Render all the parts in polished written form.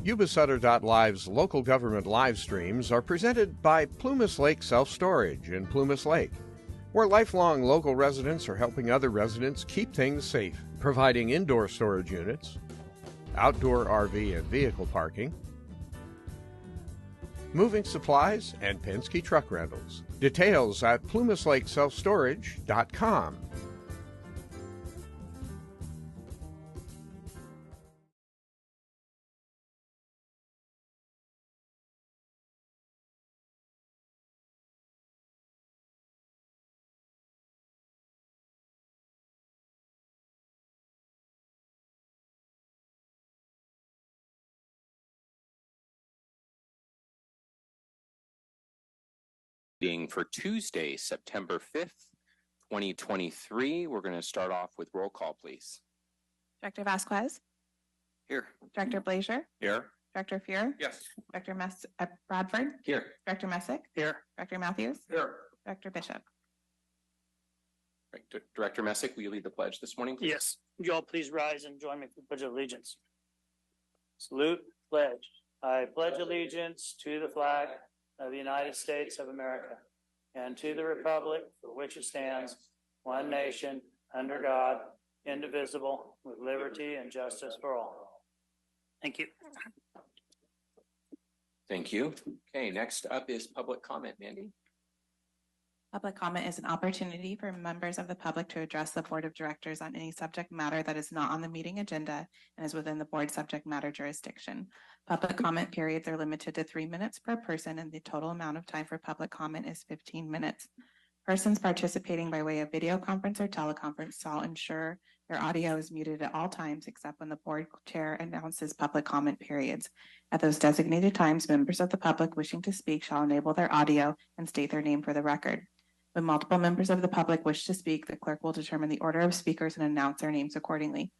Yuba-Sutter.live's local government live streams are presented by Plumas Lake Self-Storage in Plumas Lake, where lifelong local residents are helping other residents keep things safe, providing indoor storage units, outdoor RV and vehicle parking, moving supplies, and Penske truck rentals. Details at plumaslakeselfstorage.com. Being for Tuesday, September 5th, 2023. We're going to start off with roll call, please. Director Vasquez. Here. Director Blazier. Here. Director Fuhr. Yes. Director Bradford. Here. Director Messick. Here. Director Matthews. Here. Director Bishop. Right. Director Messick, will you lead the pledge this morning, please? Yes. Would you all please rise and join me for the Pledge of Allegiance. Salute, pledge. I pledge allegiance to the flag of the United States of America and to the republic for which it stands, one nation, under God, indivisible, with liberty and justice for all. Thank you. Thank you. Okay, next up is public comment, Mandy. Public comment is an opportunity for members of the public to address the Board of Directors on any subject matter that is not on the meeting agenda and is within the board subject matter jurisdiction. Public comment periods are limited to 3 minutes per person, and the total amount of time for public comment is 15 minutes. Persons participating by way of video conference or teleconference shall ensure their audio is muted at all times except when the board chair announces public comment periods. At those designated times, members of the public wishing to speak shall enable their audio and state their name for the record. When multiple members of the public wish to speak, the clerk will determine the order of speakers and announce their names accordingly.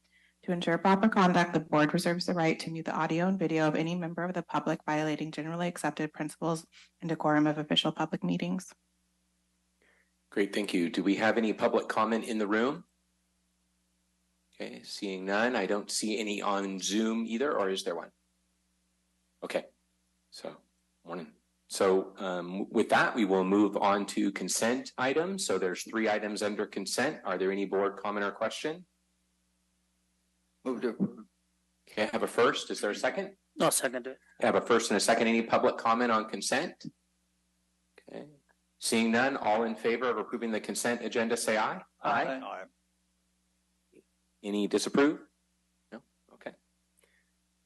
To ensure proper conduct, the board reserves the right to mute the audio and video of any member of the public violating generally accepted principles and decorum of official public meetings. Great, thank you. Do we have any public comment in the room? Okay, seeing none. I don't see any on Zoom either, or is there one? Okay, so morning. So with that, we will move on to consent items. So there's 3 items under consent. Are there any board comment or question? Move to approve. Okay, I have a first. Is there a second? I'll second it. I have a first and a second. Any public comment on consent? Okay. Seeing none, all in favor of approving the consent agenda, say aye. Aye. Any disapprove? No? Okay.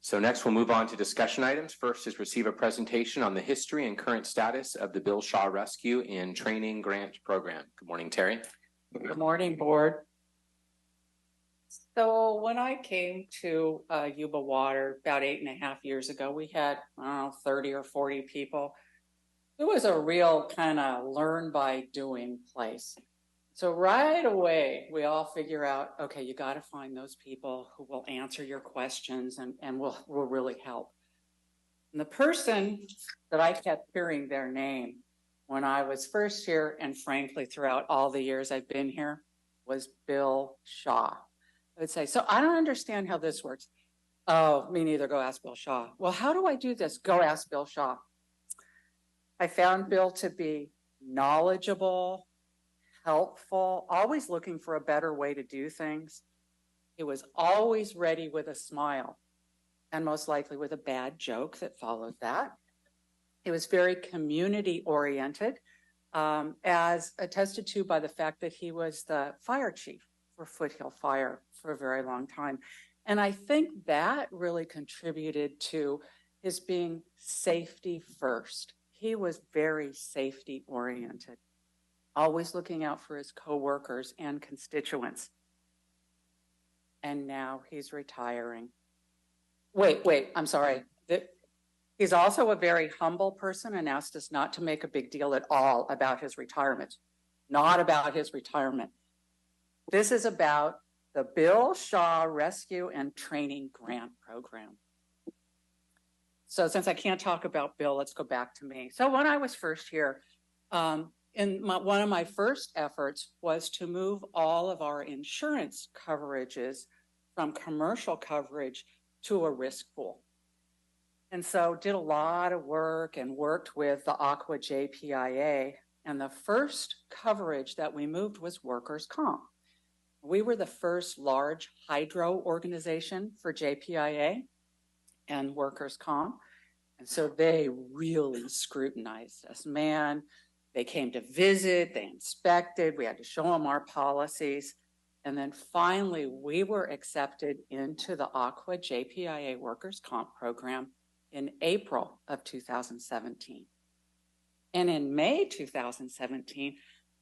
So next we'll move on to discussion items. First is receive a presentation on the history and current status of the Bill Shaw Rescue and Training Grant Program. Good morning, Terry. Good morning, board. So when I came to Yuba-Water about 8.5 years ago, we had, 30 or 40 people. It was a real kind of learn by doing place. So right away, we all figure out, okay, you got to find those people who will answer your questions and will really help. And the person that I kept hearing their name when I was first here, and frankly, throughout all the years I've been here, was Bill Shaw. I would say, so I don't understand how this works. Oh, me neither. Go ask Bill Shaw. Well, how do I do this? Go ask Bill Shaw. I found Bill to be knowledgeable, helpful, always looking for a better way to do things. He was always ready with a smile, and most likely with a bad joke that followed that. He was very community oriented, as attested to by the fact that he was the fire chief for Foothill Fire for a very long time. And I think that really contributed to his being safety first. He was very safety oriented, always looking out for his coworkers and constituents. And now he's retiring. Wait, I'm sorry. He's also a very humble person and asked us not to make a big deal at all about his retirement. Not about his retirement. This is about the Bill Shaw Rescue and Training Grant Program. So since I can't talk about Bill, let's go back to me. So when I was first here, one of my first efforts was to move all of our insurance coverages from commercial coverage to a risk pool. And so did a lot of work and worked with the Aqua JPIA. And the first coverage that we moved was workers' comp. We were the first large hydro organization for JPIA and workers' comp. And so they really scrutinized us. Man, they came to visit, they inspected, we had to show them our policies. And then finally, we were accepted into the Aqua JPIA workers' comp program in April of 2017. And in May 2017,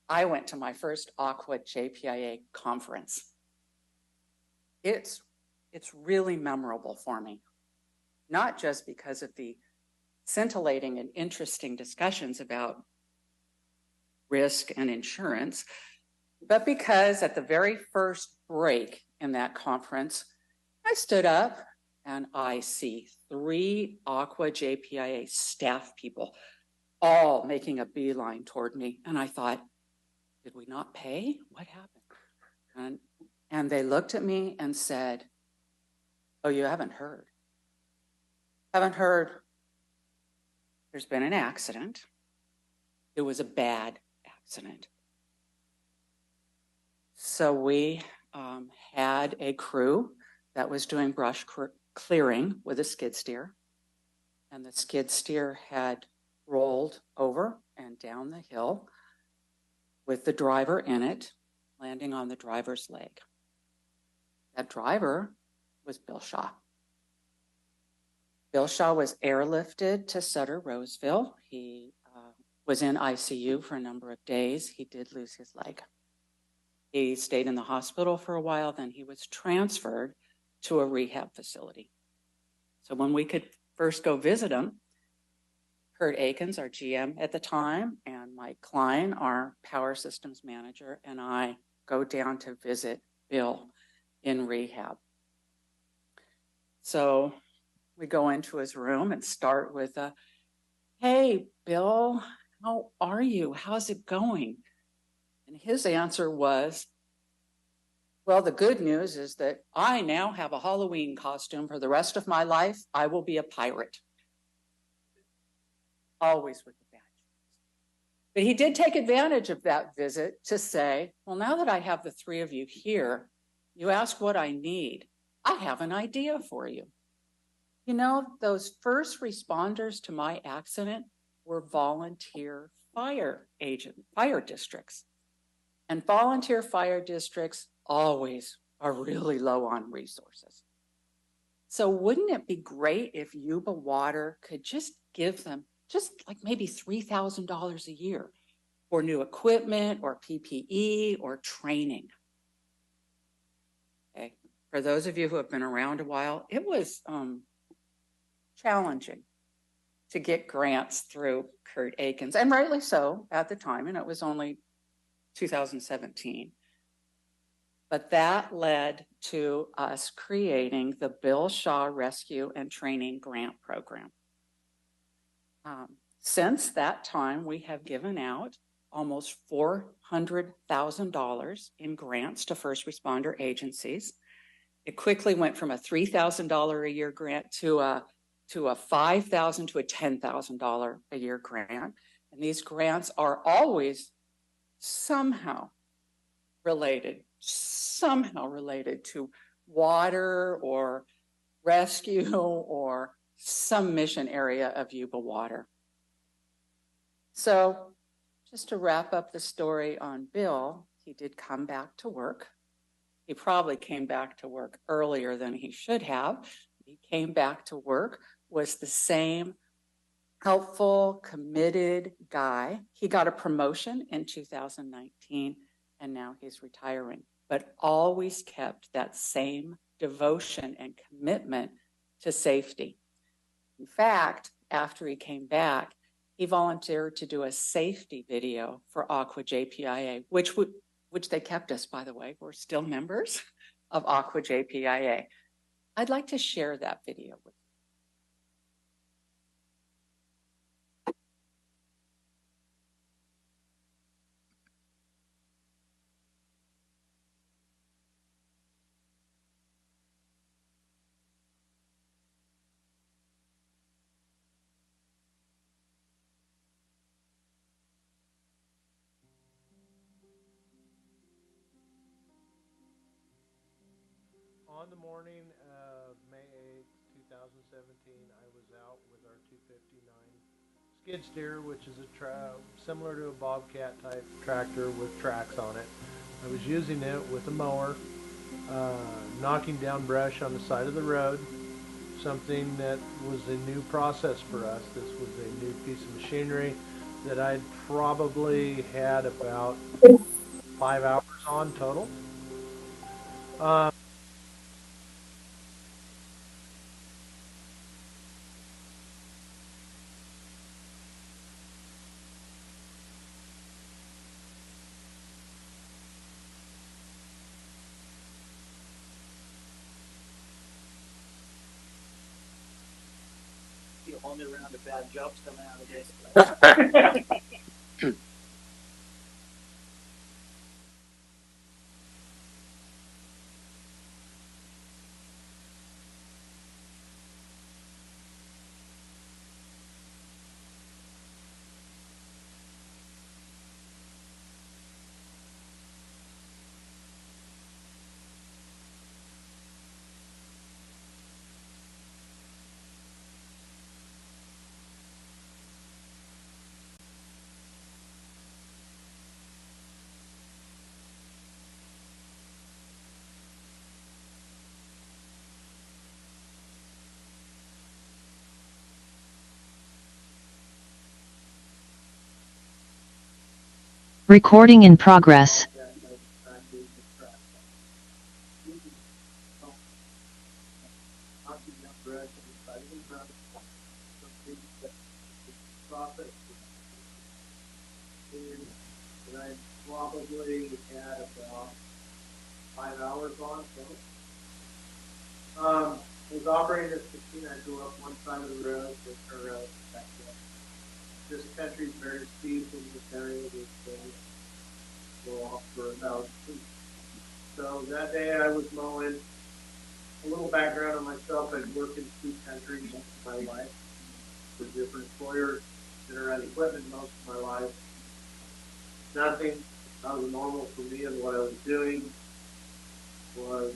I went to my first Aqua JPIA conference. It's really memorable for me, not just because of the scintillating and interesting discussions about risk and insurance, but because at the very first break in that conference, I stood up and I see 3 Aqua JPIA staff people all making a beeline toward me. And I thought, did we not pay? What happened? And they looked at me and said, oh, you haven't heard. Haven't heard. There's been an accident. It was a bad accident. So we had a crew that was doing brush clearing with a skid steer. And the skid steer had rolled over and down the hill with the driver in it, landing on the driver's leg. That driver was Bill Shaw. Bill Shaw was airlifted to Sutter, Roseville. He was in ICU for a number of days. He did lose his leg. He stayed in the hospital for a while, then he was transferred to a rehab facility. So when we could first go visit him, Kurt Akins, our GM at the time, and Mike Klein, our power systems manager, and I go down to visit Bill in rehab. So we go into his room and start with a, hey, Bill, how are you? How's it going? And his answer was, well, the good news is that I now have a Halloween costume for the rest of my life. I will be a pirate. Always with the badge. But he did take advantage of that visit to say, well, now that I have the 3 of you here, you ask what I need. I have an idea for you. You know, those first responders to my accident were volunteer fire districts. And volunteer fire districts always are really low on resources. So wouldn't it be great if Yuba-Water could just give them just like maybe $3,000 a year for new equipment or PPE or training? Okay. For those of you who have been around a while, it was challenging to get grants through Kurt Akins, and rightly so at the time, and it was only 2017. But that led to us creating the Bill Shaw Rescue and Training Grant Program. Since that time, we have given out almost $400,000 in grants to first responder agencies. It quickly went from a $3,000 a year grant to a $5,000 to a $10,000 a year grant. And these grants are always somehow related to water or rescue or some mission area of Yuba-Water. So just to wrap up the story on Bill, he did come back to work. He probably came back to work earlier than he should have. He came back to work, was the same helpful, committed guy. He got a promotion in 2019, and now he's retiring, but always kept that same devotion and commitment to safety. In fact, after he came back, he volunteered to do a safety video for Aqua JPIA, which they kept us, by the way. We're still members of Aqua JPIA. I'd like to share that video with you. on the morning of May 8th, 2017, I was out with our 259 skid steer, which is similar to a Bobcat type tractor with tracks on it. I was using it with a mower, knocking down brush on the side of the road, something that was a new process for us. This was a new piece of machinery that I'd probably had about 5 hours on total. A whole new round of bad jokes coming out of this. Recording in progress. And I probably had about 5 hours on. I was operating at 16. I go up one side of the road, then turn around and back up. This country is very steep in this area. Go off for 1,000 feet. So that day I was mowing. A little background on myself: I'd worked in steep country most of my life for different employers that are at equipment most of my life. Nothing out of normal for me, and what I was doing was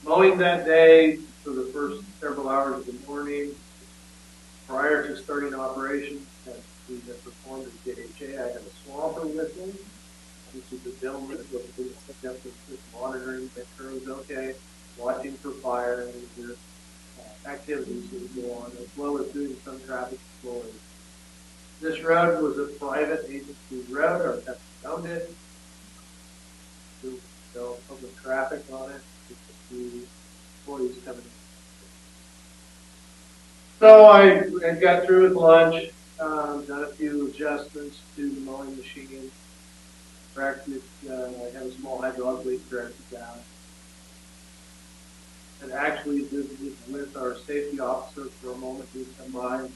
mowing that day for the first several hours of the morning. Prior to starting operations, we had performed at JHA. I had a swamper with me, which is a gentleman that was just monitoring, make sure it was okay, watching for fire and their activities that would go on, as well as doing some traffic controlling. This road was a private agency road. Our company owned it. There was no public traffic on it. Just a few employees coming in. So I got through with lunch, done a few adjustments to the mowing machine. Practiced, I had a small hydraulic leak, dragged it down. And actually visited with our safety officer for a moment. He'd come by.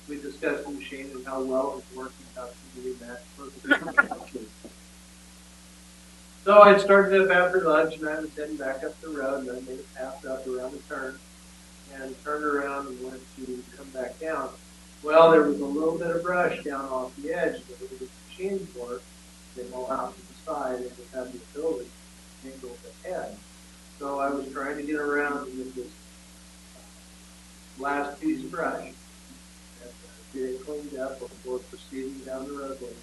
We discussed the machine and how well it was working, how to do that perfectly. So I started up after lunch, and I was heading back up the road, and I made a pass up around the turn, and turned around and went to come back down. Well, there was a little bit of brush down off the edge that the machine work. They mow out to the side, and they have the ability to angle ahead. So I was trying to get around with this last piece of brush. Get it cleaned up before proceeding down the roadway.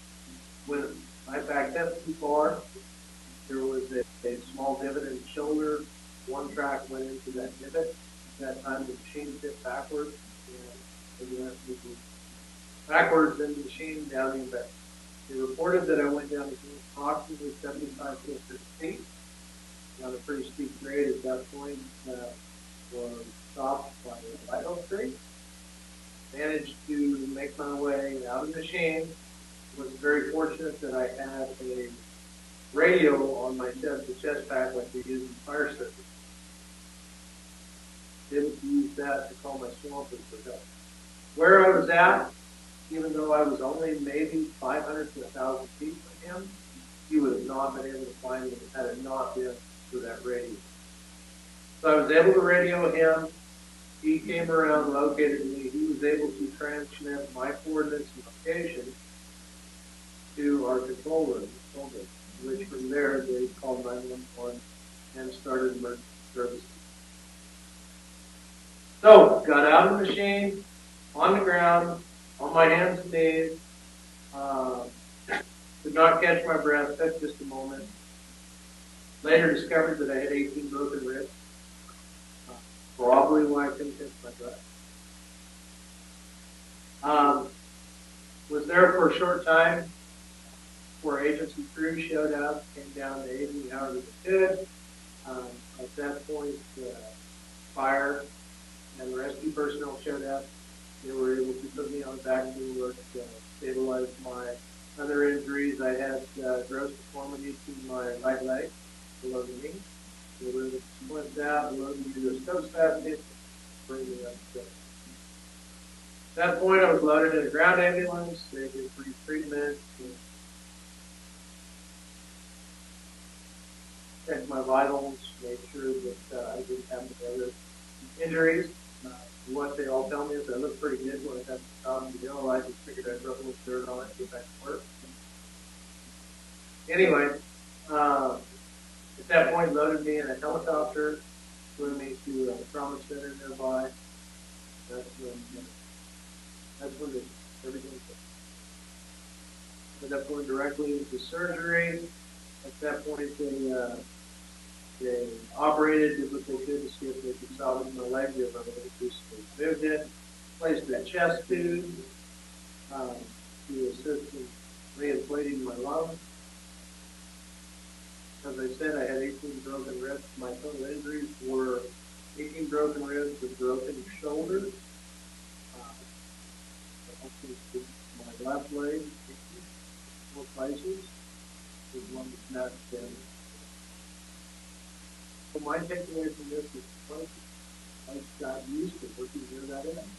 When I backed up too far, there was a small divot in the shoulder. One track went into that divot. At that time, the machine fit backwards, and we went backwards in the machine down the divot. They reported that I went down to approximately 75 to 50 feet on a pretty steep grade. At that point, was stopped by a light tree. Managed to make my way out of the machine. Was very fortunate that I had a radio on my chest pack like we use in fire service. Didn't use that to call my swampers for help. Where I was at, even though I was only maybe 500 to 1,000 feet from him, he would have not been able to find me had it not been for that radio. So I was able to radio him. He came around, located me. He was able to transmit my coordinates and location to our control room, which from there they called 911 and started emergency services. So, got out of the machine, on the ground, on my hands and knees, could not catch my breath, took just a moment. Later discovered that I had 18 broken ribs. Probably why I couldn't catch my breath. Was there for a short time before agency crew showed up, came down to aid me however they could. At that point, fire and rescue personnel showed up. They were able to put me on the back to work, stabilize my other injuries. I had gross deformity to my right leg below the knee. They were able to splint that below the Yuba-Sutter, bring me up. At that point, I was loaded in a ground ambulance. They did brief treatment. Checked my vitals, made sure that I didn't have any other injuries. What they all tell me is I look pretty good when I got to the top of the hill. I just figured I'd rub a little dirt on it and get back to work. Anyway, at that point, loaded me in a helicopter, flew me to a trauma center nearby. That's when everything started. At that point, directly into surgery. At that point, they operated, did what they could to see if they could salvage my leg, if I was increasingly moved it, placed that chest tube to assist in reinflating my lungs. As I said, I had 18 broken ribs. My total injuries were 18 broken ribs with broken shoulders. My left leg, 4 places, was one that's not damaged. So my takeaway from this is I got used to working near that end.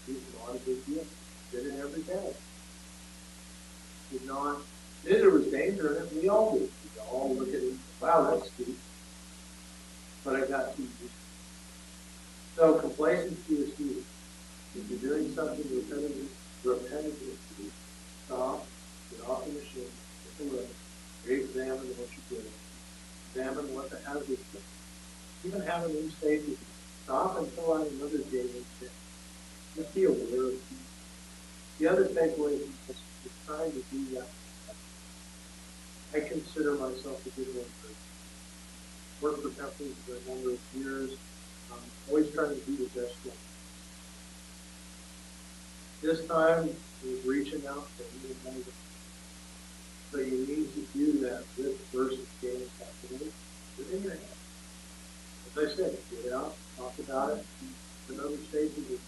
It was not a big deal. Did it every day. Knew there was danger in it. We all do. We all look at it. Wow, that's steep. But I got too used to it. So complacency is key. If you're doing something repetitively, stop, get off the machine, take a look, re-examine what you're doing. Examine what the hazard is. Even have a new safety. Stop and fill out another daily check. Just be aware of it. The other takeaway is trying to do that. I consider myself a good worker. Worked for companies for a number of years. Always trying to do the best job. This time, was reaching out to even more. So you need to do that with versus gaining confidence within your head. As I said, get out, talk about it, another safety.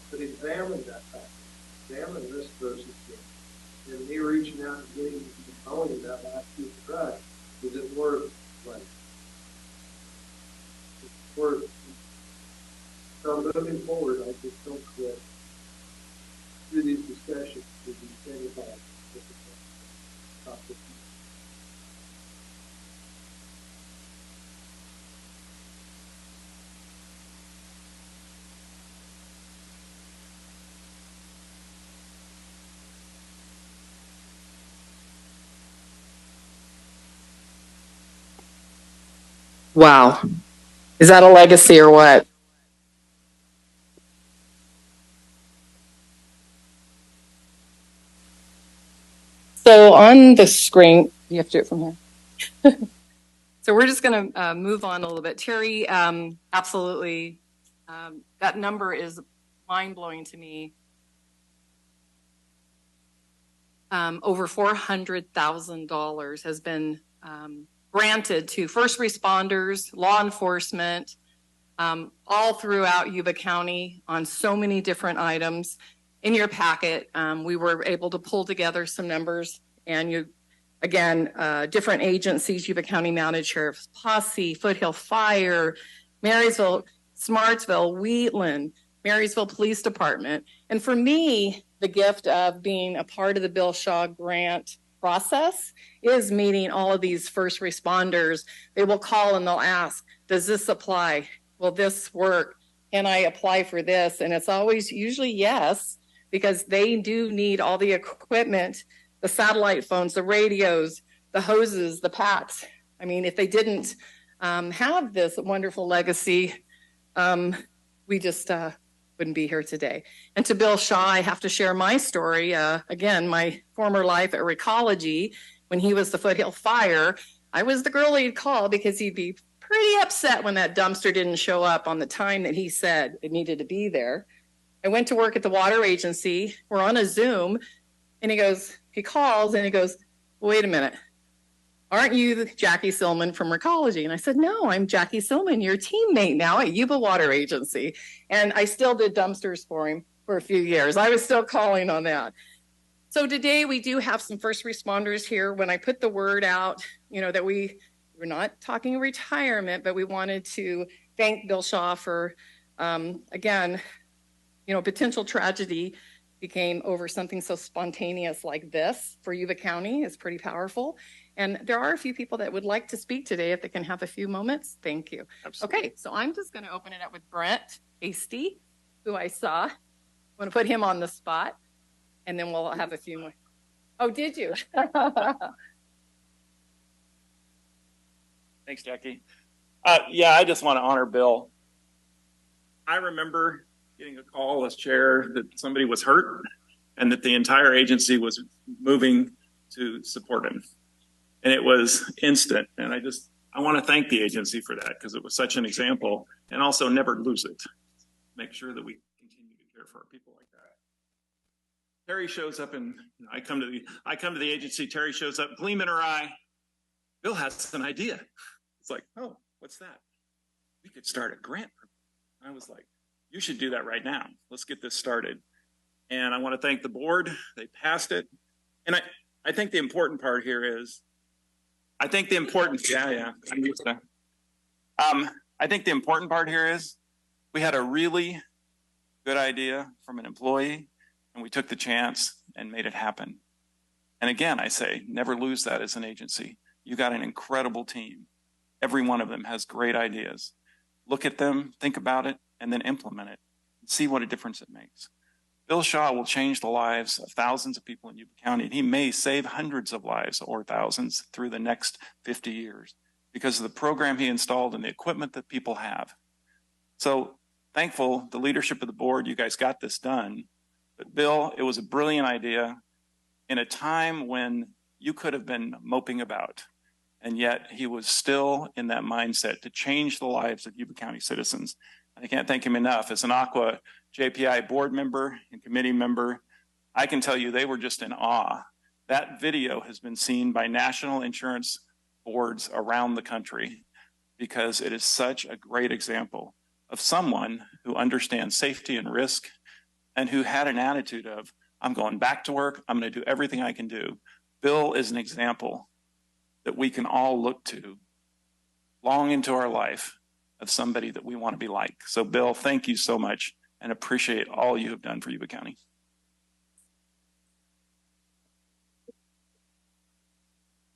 But examine that fact. Examine risk versus gain. And me reaching out and getting knowing that last piece of drug, is it worth like? It's worth. So moving forward, I just don't quit. Through these discussions, to be satisfied. Wow. Is that a legacy or what? So on the screen, you have to do it from here. So we're just going to move on a little bit. Terry, absolutely. That number is mind-blowing to me. Over $400,000 has been granted to first responders, law enforcement, all throughout Yuba County on so many different items. In your packet, we were able to pull together some numbers, and different agencies: Yuba County Mounted Sheriff's Posse, Foothill Fire, Marysville, Smartsville, Wheatland, Marysville Police Department. And for me, the gift of being a part of the Bill Shaw grant process is meeting all of these first responders. They will call and they'll ask, does this apply? Will this work? Can I apply for this? And it's always usually yes, because they do need all the equipment, the satellite phones, the radios, the hoses, the packs. I mean, if they didn't have this wonderful legacy, we just wouldn't be here today. And to Bill Shaw, I have to share my story. Again, my former life at Recology, when he was the Foothill Fire, I was the girl he'd call because he'd be pretty upset when that dumpster didn't show up on the time that he said it needed to be there. I went to work at the water agency. We're on a Zoom, and he calls and he goes, wait a minute. Aren't you Jackie Silman from Recology? And I said, no, I'm Jackie Silman, your teammate now at Yuba Water Agency. And I still did dumpsters for him for a few years. I was still calling on that. So today we do have some first responders here. When I put the word out, that we're not talking retirement, but we wanted to thank Bill Shaw for, again, potential tragedy became over something so spontaneous like this for Yuba County is pretty powerful. And there are a few people that would like to speak today if they can have a few moments. Thank you. Absolutely. Okay, so I'm just going to open it up with Brent Hasty, who I saw. I'm going to put him on the spot, and then we'll have a few more. Oh, did you? Thanks, Jackie. I just want to honor Bill. I remember getting a call as chair that somebody was hurt and that the entire agency was moving to support him. And it was instant. And I want to thank the agency for that because it was such an example, and also never lose it. Make sure that we continue to care for our people like that. Terry shows up and I come to the agency, Terry shows up, gleam in her eye. Bill has an idea. It's like, oh, what's that? We could start a grant. I was like, you should do that right now. Let's get this started. And I want to thank the board. They passed it. And I think the important part here is, I think the important part here is we had a really good idea from an employee and we took the chance and made it happen. And again, I say, never lose that as an agency. You got an incredible team. Every one of them has great ideas. Look at them, think about it, and then implement it. See what a difference it makes. Bill Shaw will change the lives of thousands of people in Yuba County, and he may save hundreds of lives or thousands through the next 50 years because of the program he installed and the equipment that people have. So thankful, the leadership of the board, you guys got this done. But Bill, it was a brilliant idea in a time when you could have been moping about. And yet he was still in that mindset to change the lives of Yuba County citizens. I can't thank him enough. As an Aqua JPI board member and committee member, I can tell you they were just in awe. That video has been seen by national insurance boards around the country because it is such a great example of someone who understands safety and risk and who had an attitude of, I'm going back to work, I'm going to do everything I can do. Bill is an example that we can all look to long into our life of somebody that we want to be like. So Bill, thank you so much and appreciate all you have done for Yuba County.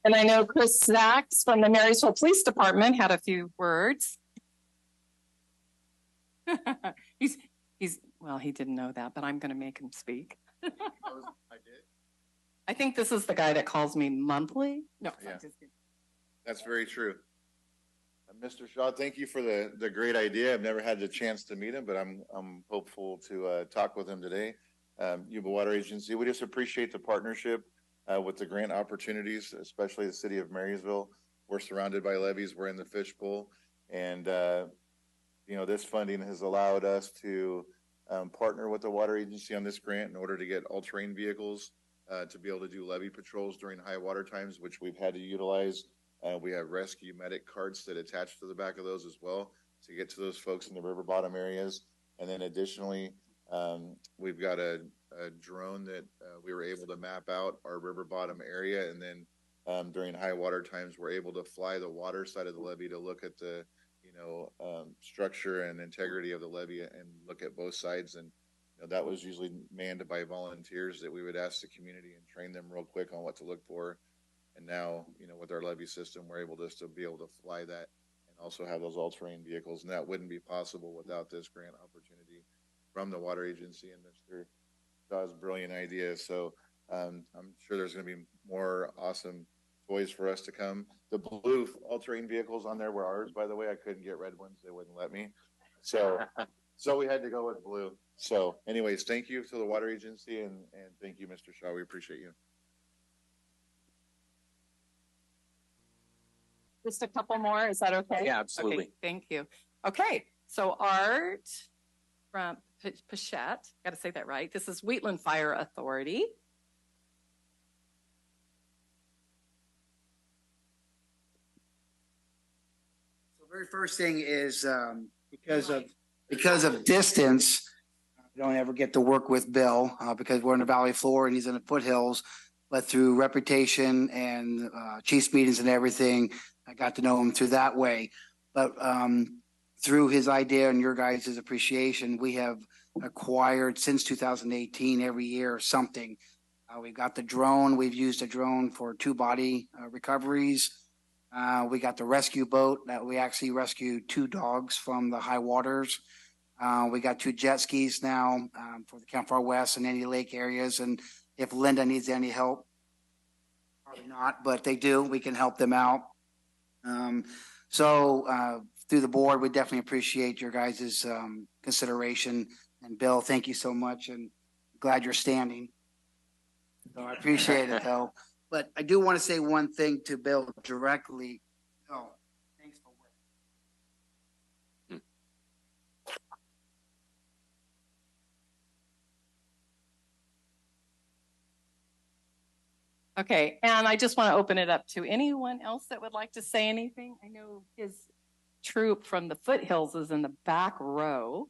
And I know Chris Sachs from the Marysville Police Department had a few words. Well, he didn't know that, but I'm going to make him speak. I did. I think this is the guy that calls me monthly. No, yeah. I'm just kidding. That's very true. Mr. Shaw, thank you for the great idea. I've never had the chance to meet him, but I'm hopeful to talk with him today. Yuba Water Agency, we just appreciate the partnership with the grant opportunities, especially the city of Marysville. We're surrounded by levees. We're in the fishbowl, and this funding has allowed us to partner with the water agency on this grant in order to get all-terrain vehicles to be able to do levee patrols during high water times, which we've had to utilize. We have rescue medic carts that attach to the back of those as well to get to those folks in the river bottom areas. And then additionally, we've got a drone that we were able to map out our river bottom area. And then during high water times, we're able to fly the water side of the levee to look at the structure and integrity of the levee and look at both sides. And that was usually manned by volunteers that we would ask the community and train them real quick on what to look for. And now, with our levee system, we're able just to be able to fly that and also have those all-terrain vehicles. And that wouldn't be possible without this grant opportunity from the water agency and Mr. Shaw's brilliant idea. So I'm sure there's going to be more awesome toys for us to come. The blue all-terrain vehicles on there were ours, by the way. I couldn't get red ones. They wouldn't let me. So So we had to go with blue. So anyways, thank you to the water agency and thank you, Mr. Shaw. We appreciate you. Just a couple more, is that okay? Yeah, absolutely. Okay, thank you. Okay, so Art from Pichette, got to say that right. This is Wheatland Fire Authority. So very first thing is because of distance, I don't ever get to work with Bill because we're in the valley floor and he's in the foothills. But through reputation and chiefs meetings and everything, I got to know him through that way. But through his idea and your guys' appreciation, we have acquired since 2018 every year something. We got the drone. We've used a drone for 2 body recoveries. We got the rescue boat that we actually rescued 2 dogs from the high waters. We got 2 jet skis now for the Camp Far West and any lake areas. And if Linda needs any help, probably not, but they do, we can help them out. So through the board, we definitely appreciate your guys' consideration. And Bill, thank you so much, and glad you're standing. So I appreciate it though. But I do want to say one thing to Bill directly. Oh, thanks for working. Okay, and I just want to open it up to anyone else that would like to say anything. I know his troop from the foothills is in the back row.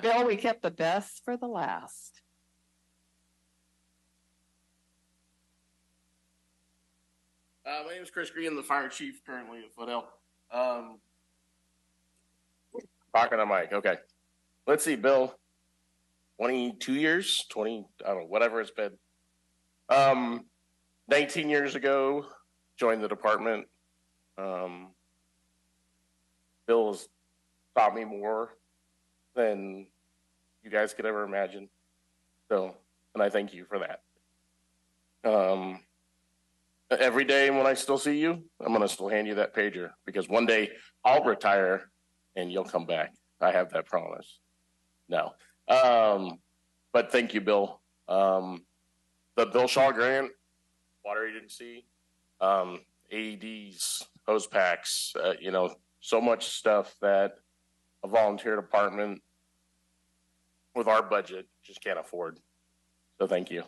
Bill, we kept the best for the last. My name is Chris Green, the fire chief currently at Foothill. Talking to Mike. Okay. Let's see, Bill. 22 years, 20, I don't know, whatever it's been. 19 years ago, joined the department. Bill's taught me more than you guys could ever imagine. So, and I thank you for that. Every day when I still see you, I'm going to still hand you that pager because one day I'll retire and you'll come back. I have that promise. No. But thank you, Bill. The Bill Shaw grant, water agency, AEDs, hose packs, so much stuff that a volunteer department with our budget just can't afford. So thank you.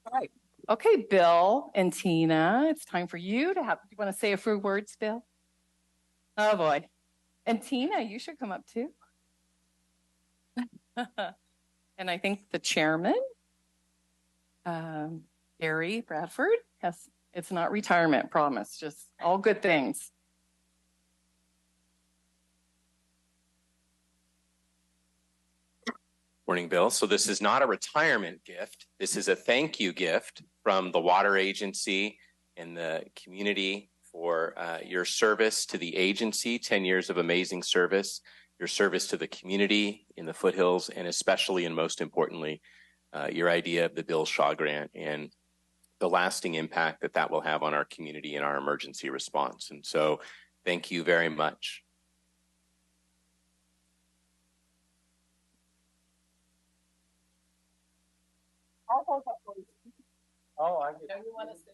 All right. Okay, Bill and Tina, it's time for you to have, do you want to say a few words, Bill? Oh boy. And Tina, you should come up too. And I think the chairman, Gary Bradford, it's not retirement, promise, just all good things. Morning, Bill. So this is not a retirement gift. This is a thank you gift from the water agency and the community for your service to the agency, 10 years of amazing service, your service to the community in the foothills, and especially and most importantly, your idea of the Bill Shaw grant and the lasting impact that that will have on our community and our emergency response. And so thank you very much. Oh, I Don't you want to say?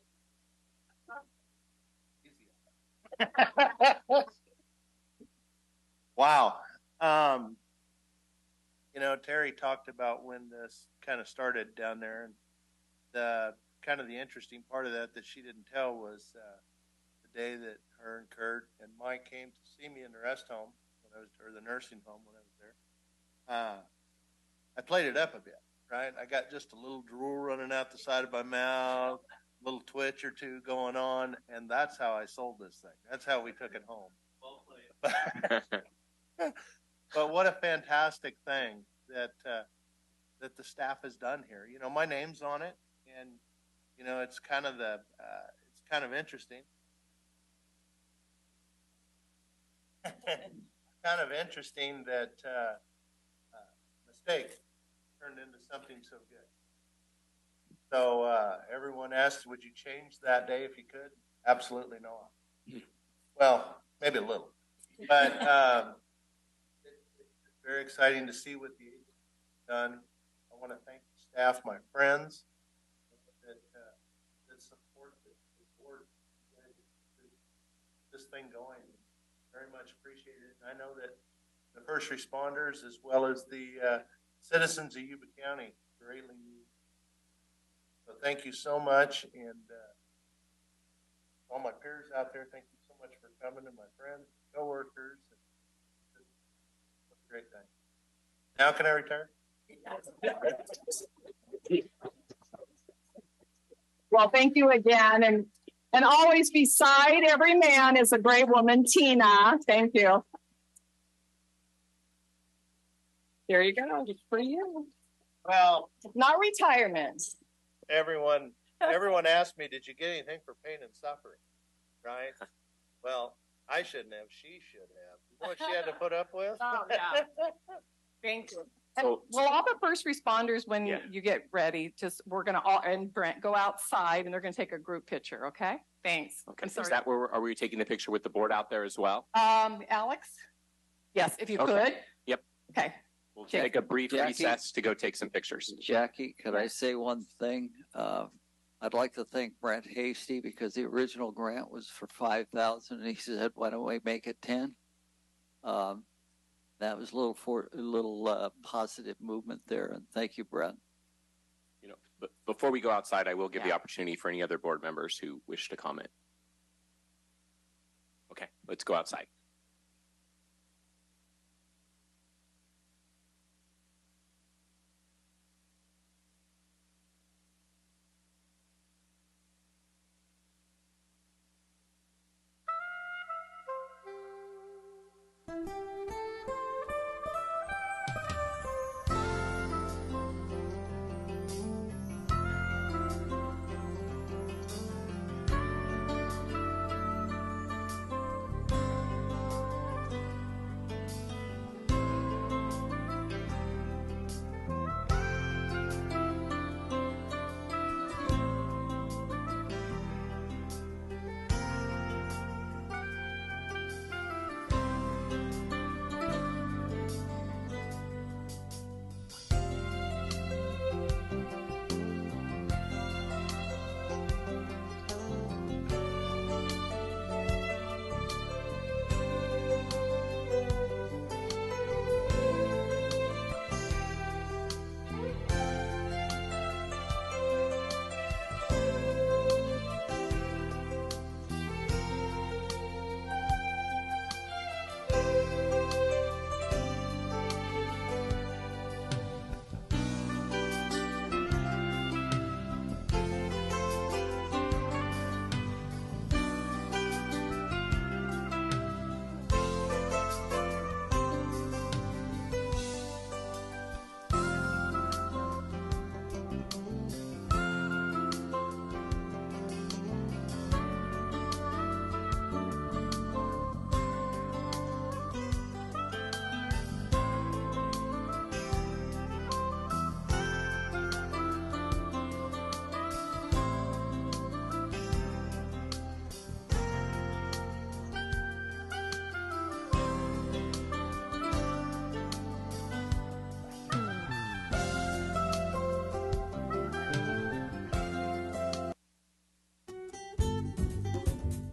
Wow. Terry talked about when this kind of started down there, and the kind of the interesting part of that she didn't tell was the day that her and Kurt and Mike came to see me in the rest home when I was, or the nursing home when I was there. I played it up a bit, right? I got just a little drool running out the side of my mouth, a little twitch or two going on, and that's how I sold this thing. That's how we took it home. Well played. But what a fantastic thing that the staff has done here. My name's on it, and it's kind of interesting. kind of interesting that mistake turned into something so good. So everyone asked, would you change that day if you could? Absolutely not. Well, maybe a little, but it's very exciting to see what the agency's done. I want to thank the staff, my friends that support this thing going. Very much appreciated. And I know that the first responders, as well as the citizens of Yuba County, greatly need. So thank you so much, and all my peers out there, thank you so much for coming, and my friends, coworkers. What a great thing. Now can I retire? Well, thank you again, and always beside every man is a great woman, Tina. Thank you. There you go, just for you. Well, not retirement. Everyone asked me, did you get anything for pain and suffering? Right? Well, I shouldn't have. She should have. You know what she had to put up with? Oh, yeah. Thank you. So, well, all the first responders, when you get ready, we're going to all, and Brent, go outside and they're going to take a group picture. Okay. Thanks. Okay. Is that where, are we taking the picture with the board out there as well? Alex? Yes, if you could. Yep. Okay. We'll take a brief recess to go take some pictures. Jackie, could I say one thing? I'd like to thank Brent Hasty because the original grant was for 5,000 and he said, why don't we make it 10? That was a little positive movement there, and thank you, Brent. You know, but before we go outside, I will give the opportunity for any other board members who wish to comment. Okay, let's go outside.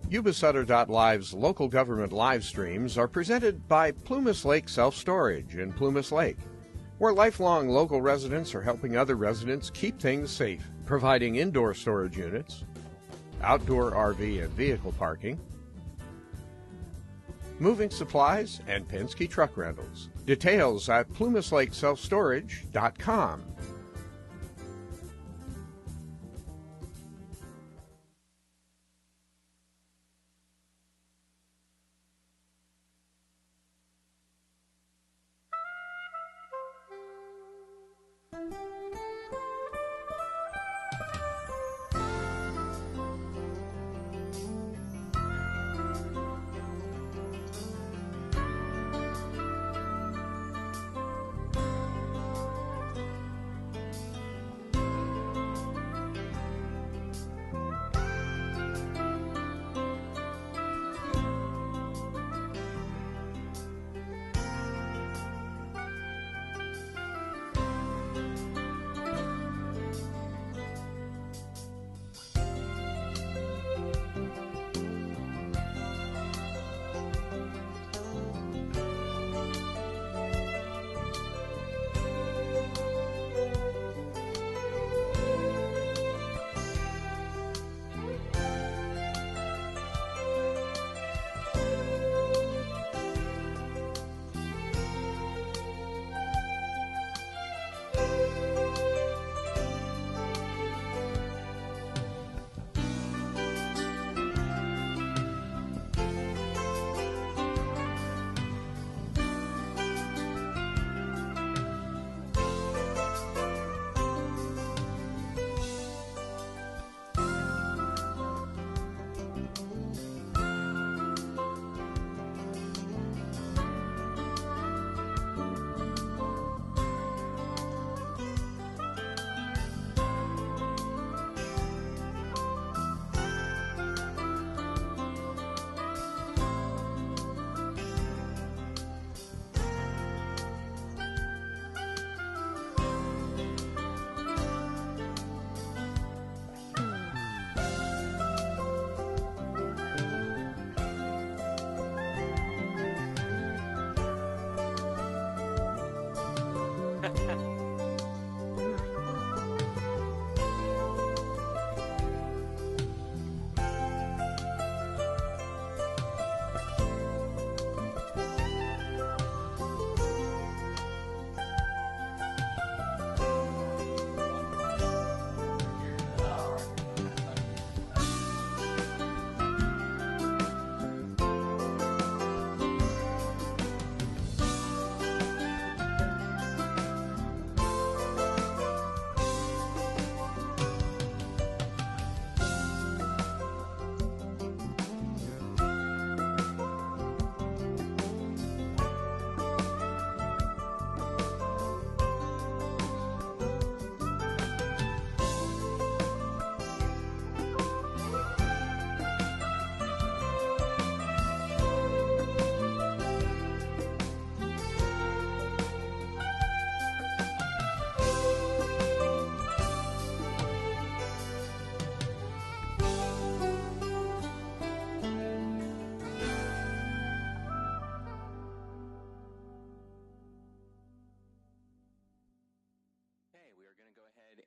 Yuba-Sutter.live's local government live streams are presented by Plumas Lake Self-Storage in Plumas Lake, where lifelong local residents are helping other residents keep things safe, providing indoor storage units, outdoor RV and vehicle parking, moving supplies, and Penske truck rentals. Details at plumaslakeselfstorage.com.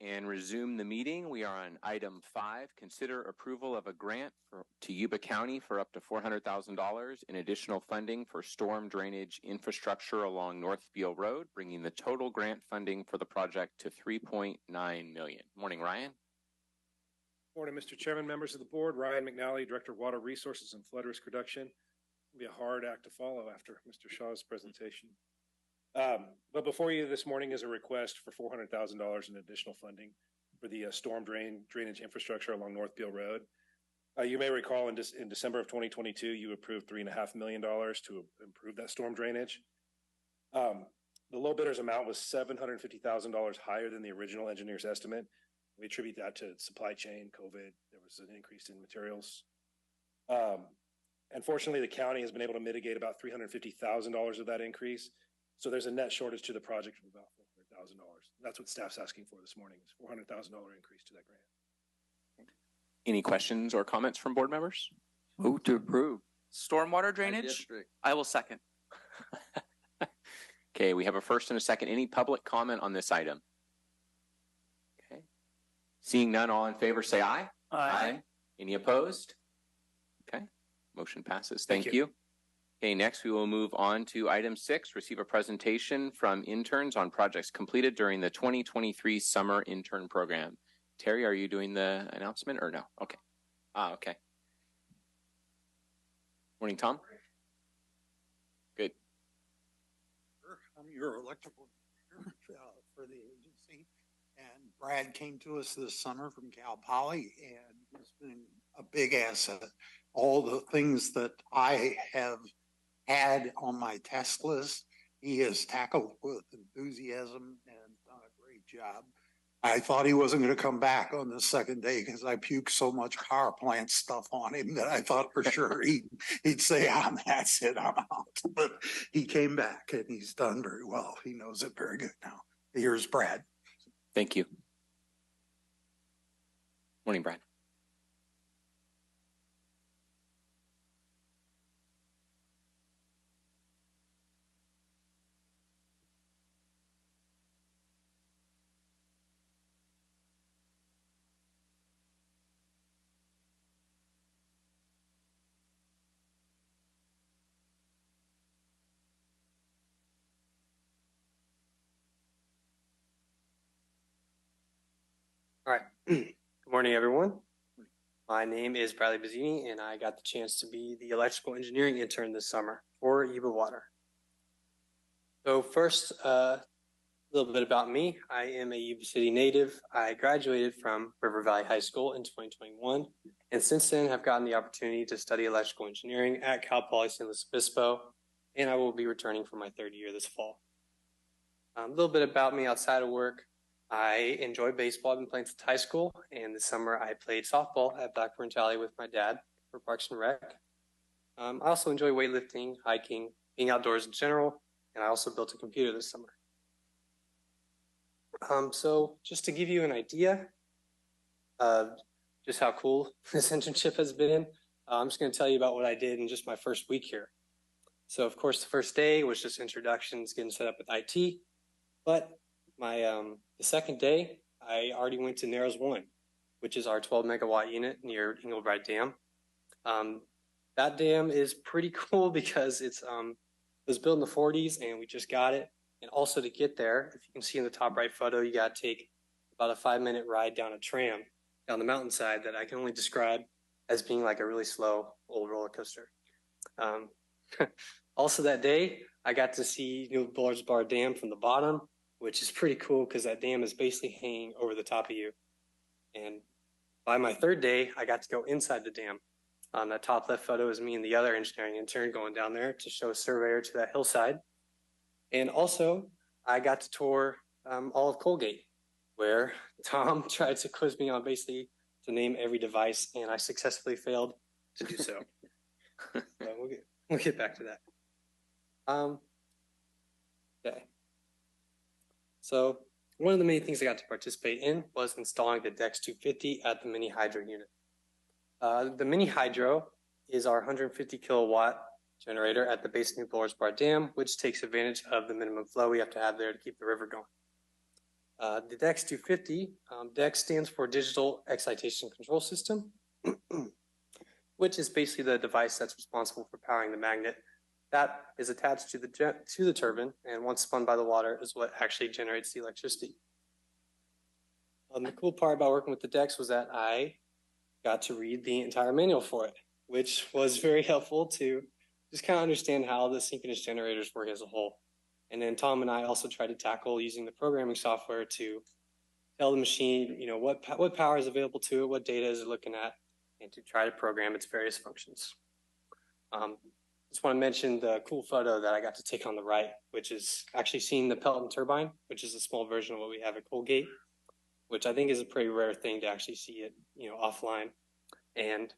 and resume the meeting. We are on item 5. Consider approval of a grant to Yuba County for up to $400,000 in additional funding for storm drainage infrastructure along North Beale Road, bringing the total grant funding for the project to $3.9 million. Morning, Ryan. Morning, Mr. Chairman, members of the board. Ryan McNally, Director of Water Resources and Flood Risk Reduction. It'll be a hard act to follow after Mr. Shaw's presentation. But before you this morning is a request for $400,000 in additional funding for the storm drainage infrastructure along North Beale Road. You may recall in December of 2022, you approved $3.5 million to improve that storm drainage. The low bidder's amount was $750,000 higher than the original engineer's estimate. We attribute that to supply chain, COVID. There was an increase in materials. Unfortunately, the county has been able to mitigate about $350,000 of that increase. So there's a net shortage to the project of about $400,000. That's what staff's asking for this morning, is $400,000 increase to that grant. Any questions or comments from board members? Move to approve. Stormwater drainage? I will second. Okay, we have a first and a second. Any public comment on this item? Okay. Seeing none, all in favor say aye. Aye. Any opposed? Okay, motion passes. Thank you. Okay, next we will move on to item 6, receive a presentation from interns on projects completed during the 2023 summer intern program. Terry, are you doing the announcement or no? Okay. Okay. Morning, Tom. Good. I'm your electrical engineer for the agency, and Brad came to us this summer from Cal Poly, and he's been a big asset. All the things that I have had on my task list, he has tackled with enthusiasm and done a great job. I thought he wasn't going to come back on the second day because I puked so much power plant stuff on him that I thought for sure he'd say, that's it, I'm out. But he came back and he's done very well. He knows it very good now. Here's Brad. Thank you. Morning, Brad. All right. Good morning, everyone. My name is Bradley Bazzini, and I got the chance to be the electrical engineering intern this summer for Yuba-Water. So first, a little bit about me. I am a Yuba City native. I graduated from River Valley High School in 2021, and since then have gotten the opportunity to study electrical engineering at Cal Poly San Luis Obispo, and I will be returning for my 3rd year this fall. A little bit about me outside of work. I enjoy baseball. I've been playing since high school, and this summer I played softball at Blackburn Valley with my dad for Parks and Rec. I also enjoy weightlifting, hiking, being outdoors in general, and I also built a computer this summer. So just to give you an idea of just how cool this internship has been, I'm just going to tell you about what I did in just my first week here. So of course, the first day was just introductions, getting set up with IT, but the second day, I already went to Narrows 1, which is our 12 megawatt unit near Englebright Dam. That dam is pretty cool because it was built in the 40s and we just got it. And also to get there, if you can see in the top right photo, you got to take about a 5-minute ride down a tram down the mountainside that I can only describe as being like a really slow old roller coaster. Also that day, I got to see New Bullards Bar Dam from the bottom, which is pretty cool because that dam is basically hanging over the top of you. And by my 3rd day, I got to go inside the dam. On that top left photo is me and the other engineering intern going down there to show a surveyor to that hillside. And also, I got to tour all of Colgate, where Tom tried to quiz me on basically to name every device, and I successfully failed to do so. So we'll get back to that. Okay. So one of the many things I got to participate in was installing the DEX 250 at the mini hydro unit. The mini hydro is our 150 kilowatt generator at the base of New Bullards Bar Dam, which takes advantage of the minimum flow we have to have there to keep the river going. The DEX 250, DEX stands for Digital Excitation Control System, which is basically the device that's responsible for powering the magnet that is attached to the turbine, and once spun by the water is what actually generates the electricity. The cool part about working with the DEX was that I got to read the entire manual for it, which was very helpful to just kind of understand how the synchronous generators work as a whole. And then Tom and I also tried to tackle using the programming software to tell the machine, what power is available to it, what data is it looking at, and to try to program its various functions. Just want to mention the cool photo that I got to take on the right, which is actually seeing the Pelton turbine, which is a small version of what we have at Colgate, which I think is a pretty rare thing to actually see it, offline. And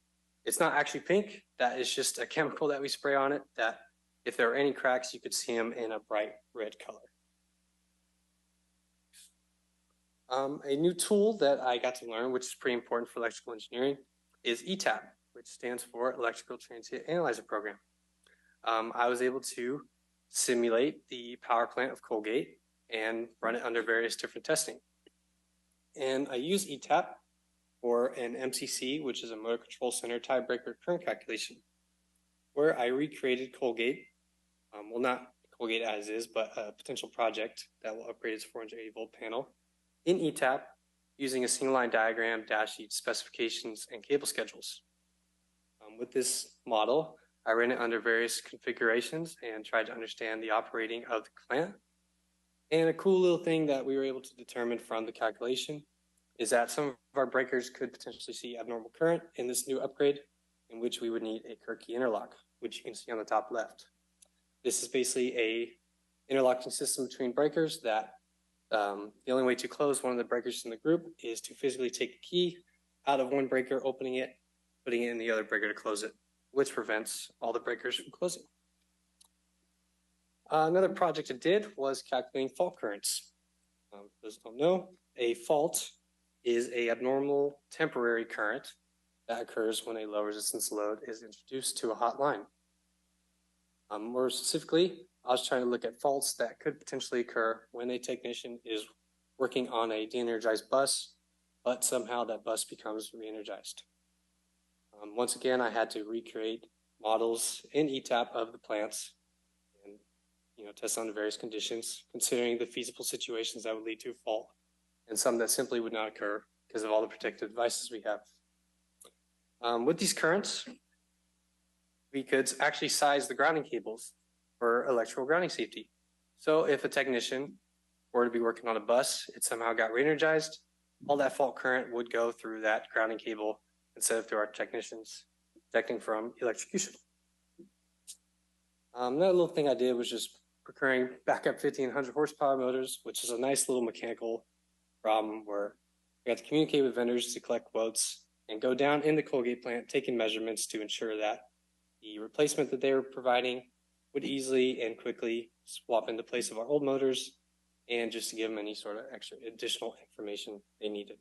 it's not actually pink. That is just a chemical that we spray on it that if there are any cracks, you could see them in a bright red color. A new tool that I got to learn, which is pretty important for electrical engineering, is ETAP, which stands for Electrical Transient Analyzer Program. I was able to simulate the power plant of Colgate and run it under various different testing. And I use ETAP for an MCC, which is a motor control center tiebreaker current calculation, where I recreated Colgate, well, not Colgate as is, but a potential project that will upgrade its 480 volt panel in ETAP using a single line diagram, dash sheet specifications, and cable schedules. With this model, I ran it under various configurations and tried to understand the operating of the plant. And a cool little thing that we were able to determine from the calculation is that some of our breakers could potentially see abnormal current in this new upgrade, in which we would need a Kirky interlock, which you can see on the top left. This is basically a interlocking system between breakers that the only way to close one of the breakers in the group is to physically take the key out of one breaker, opening it, putting it in the other breaker to close it, which prevents all the breakers from closing. Another project I did was calculating fault currents. For those who don't know, a fault is an abnormal temporary current that occurs when a low resistance load is introduced to a hot line. More specifically, I was trying to look at faults that could potentially occur when a technician is working on a de-energized bus, but somehow that bus becomes re-energized. Once again, I had to recreate models in ETAP of the plants and test under various conditions, considering the feasible situations that would lead to a fault and some that simply would not occur because of all the protective devices we have. With these currents, we could actually size the grounding cables for electrical grounding safety. So if a technician were to be working on a bus, it somehow got re-energized, all that fault current would go through that grounding cable instead of through our technicians, protecting from electrocution. Another little thing I did was just procuring backup 1500 horsepower motors, which is a nice little mechanical problem where we had to communicate with vendors to collect quotes and go down in the Colgate plant, taking measurements to ensure that the replacement that they were providing would easily and quickly swap into place of our old motors, and just to give them any sort of extra additional information they needed.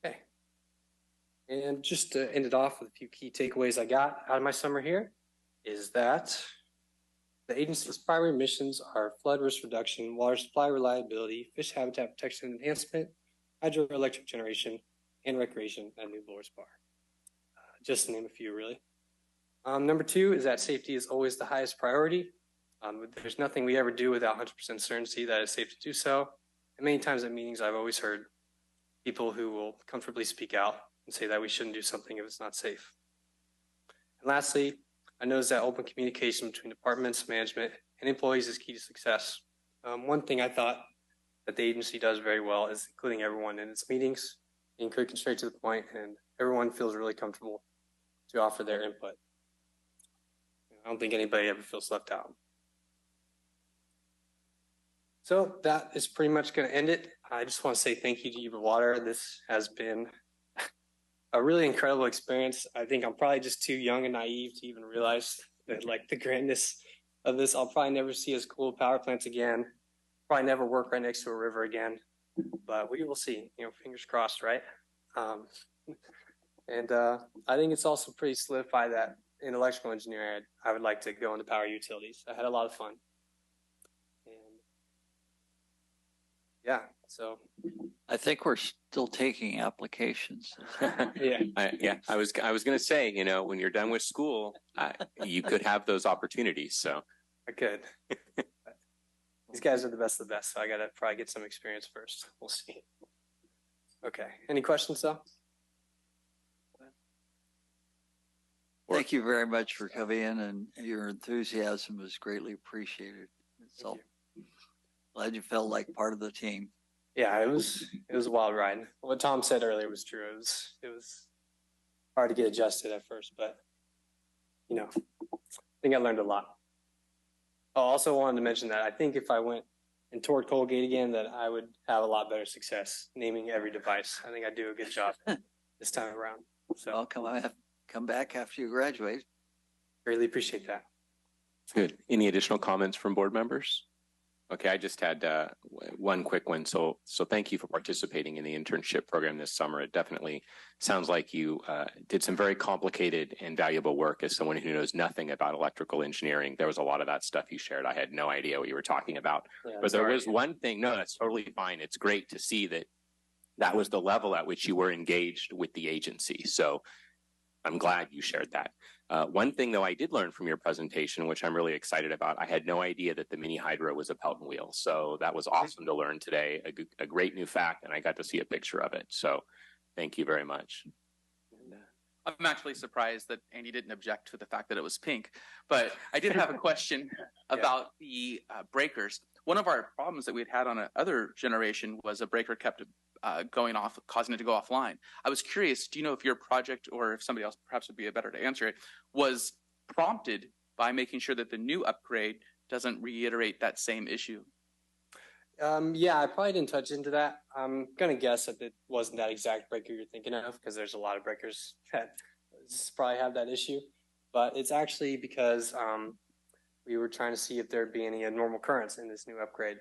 Okay. And just to end it off with a few key takeaways I got out of my summer here is that the agency's primary missions are flood risk reduction, water supply reliability, fish habitat protection and enhancement, hydroelectric generation, and recreation at New Blowers Bar. Just to name a few, really. Number two is that safety is always the highest priority. There's nothing we ever do without 100% certainty that it's safe to do so. And many times at meetings, I've always heard people who will comfortably speak out and say that we shouldn't do something if it's not safe. And lastly, I noticed that open communication between departments, management, and employees is key to success. One thing I thought that the agency does very well is including everyone in its meetings, being quick and straight to the point, and everyone feels really comfortable to offer their input. I don't think anybody ever feels left out. So that is pretty much going to end it. I just want to say thank you to Yuba-Water. This has been a really incredible experience. I think I'm probably just too young and naive to even realize that, like, the grandness of this. I'll probably never see as cool power plants again. Probably never work right next to a river again. But we will see. Fingers crossed, right? I think it's also pretty solidified that in electrical engineering, I would like to go into power utilities. I had a lot of fun. yeah, so I think we're still taking applications. yeah. I was going to say, you know, when you're done with school, you could have those opportunities. So I could. These guys are the best of the best, so I gotta probably get some experience first. We'll see. Okay. Any questions though? Thank you very much for coming in, and your enthusiasm was greatly appreciated. So glad you felt like part of the team. Yeah, it was a wild ride. What Tom said earlier was true. It was hard to get adjusted at first, but you know, I think I learned a lot. I also wanted to mention that I think if I went and toured Colgate again, that I would have a lot better success naming every device. I think I do a good job this time around. So I'll come back after you graduate. Really appreciate that. good. Any additional comments from board members? Okay, I just had one quick one. So thank you for participating in the internship program this summer. It definitely sounds like you did some very complicated and valuable work as someone who knows nothing about electrical engineering. There was a lot of that stuff you shared. I had no idea what you were talking about. Yeah, but there was one thing, no, that's totally fine. It's great to see that that was the level at which you were engaged with the agency. So I'm glad you shared that. One thing, though, I did learn from your presentation, which I'm really excited about, I had no idea that the mini hydro was a Pelton wheel. So that was awesome to learn today, a great new fact, and I got to see a picture of it. So thank you very much. I'm actually surprised that Andy didn't object to the fact that it was pink, but I did have a question about the breakers. One of our problems that we had on another generation was a breaker kept going off, causing it to go offline. I was curious, do you know if your project, or if somebody else perhaps would be better to answer it, was prompted by making sure that the new upgrade doesn't reiterate that same issue? Yeah, I probably didn't touch into that. I'm going to guess that it wasn't that exact breaker you're thinking of, because there's a lot of breakers that probably have that issue. But it's actually because we were trying to see if there'd be any abnormal currents in this new upgrade.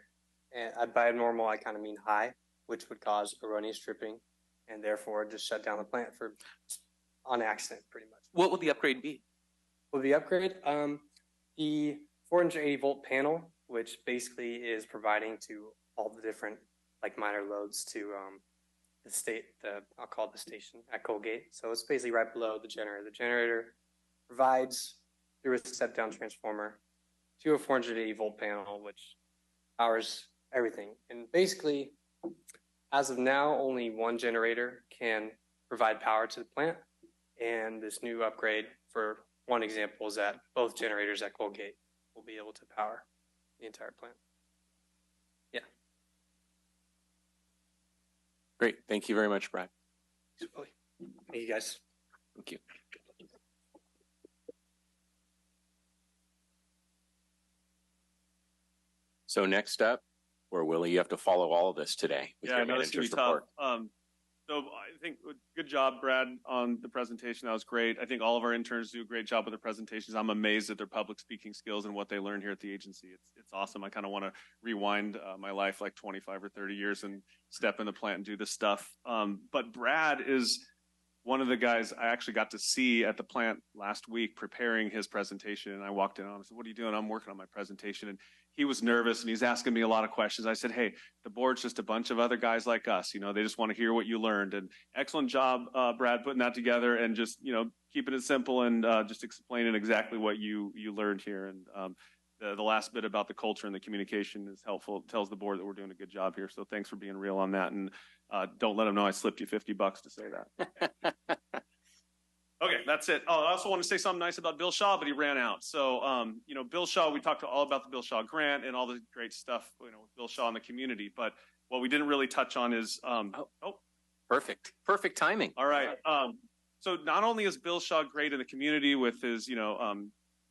And by abnormal, I kind of mean high, which would cause erroneous tripping and therefore just shut down the plant on accident, pretty much. What would the upgrade be? Well, the upgrade, the 480 volt panel, which basically is providing to all the different like minor loads to I'll call it the station at Colgate. So it's basically right below the generator. The generator provides through a step down transformer to a 480 volt panel, which powers everything. And basically, as of now, only one generator can provide power to the plant. And this new upgrade, for one example, is that both generators at Colgate will be able to power the entire plant. Yeah. Great. Thank you very much, Brad. Thank you, guys. Thank you. So next up, or Willie, you have to follow all of this today with your manager's report. So I think good job, Brad, on the presentation. That was great. I think all of our interns do a great job with their presentations. I'm amazed at their public speaking skills and what they learn here at the agency. It's awesome. I kind of want to rewind my life like 25 or 30 years and step in the plant and do this stuff. But Brad is one of the guys I actually got to see at the plant last week preparing his presentation. And I walked in on him and said, "What are you doing?" "I'm working on my presentation." And he was nervous and he's asking me a lot of questions. I said, "Hey, the board's just a bunch of other guys like us. You know, they just want to hear what you learned." And excellent job, Brad, putting that together and just, you know, keeping it simple and just explaining exactly what you learned here. And the last bit about the culture and the communication is helpful. It tells the board that we're doing a good job here. So thanks for being real on that. And don't let them know I slipped you $50 to say that. Okay, that's it. Oh, I also want to say something nice about Bill Shaw, but he ran out. So, you know, Bill Shaw, we talked all about the Bill Shaw grant and all the great stuff, you know, with Bill Shaw in the community. But what we didn't really touch on is, perfect timing. All right. So not only is Bill Shaw great in the community with his, you know,